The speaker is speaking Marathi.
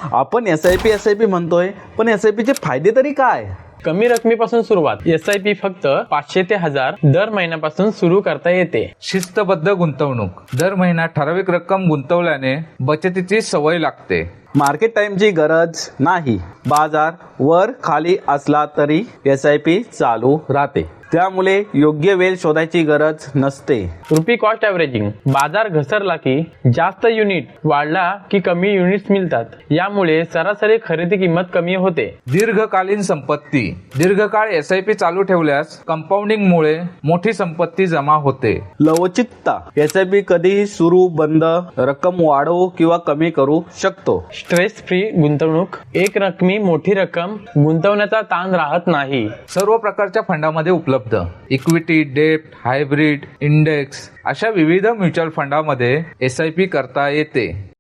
आपण SIP म्हणतोय, पण SIP चे फायदे तरी काय? कमी रकमेपासून सुरुवात. SIP फक्त 500 ते 1000 दर महिन्यापासून सुरू करता येते. शिस्तबद्ध गुंतवणूक. दर महिना ठराविक रक्कम गुंतवल्याने बचतीची सवय लागते. मार्केट टाइमची गरज नाही. बाजार वर खाली असला तरी SIP चालू राहते. त्यामुळे योग्य वेळ शोधायची गरज नसते. Rupee cost averaging. बाजार घसरला की जास्त युनिट, वाढला की कमी युनिट्स मिळतात. यामुळे सरासरी खरेदी किंमत कमी होते. दीर्घकालीन संपत्ती. दीर्घकाळ SIP चालू ठेवल्यास कंपाऊंडिंग मुळे मोठी संपत्ती जमा होते. लवचिकता. SIP कधीही सुरू, बंद, रक्कम वाढवू किंवा कमी करू शकतो. स्ट्रेस फ्री गुंतवणूक. एक रकमी मोठी रक्कम गुंतवण्याचा ताण राहत नाही. सर्व प्रकारच्या फंडामध्ये उपलब्ध. इक्विटी, डेब्ट, हायब्रिड, इंडेक्स अशा विविध म्युच्युअल फंडामध्ये SIP करता येते.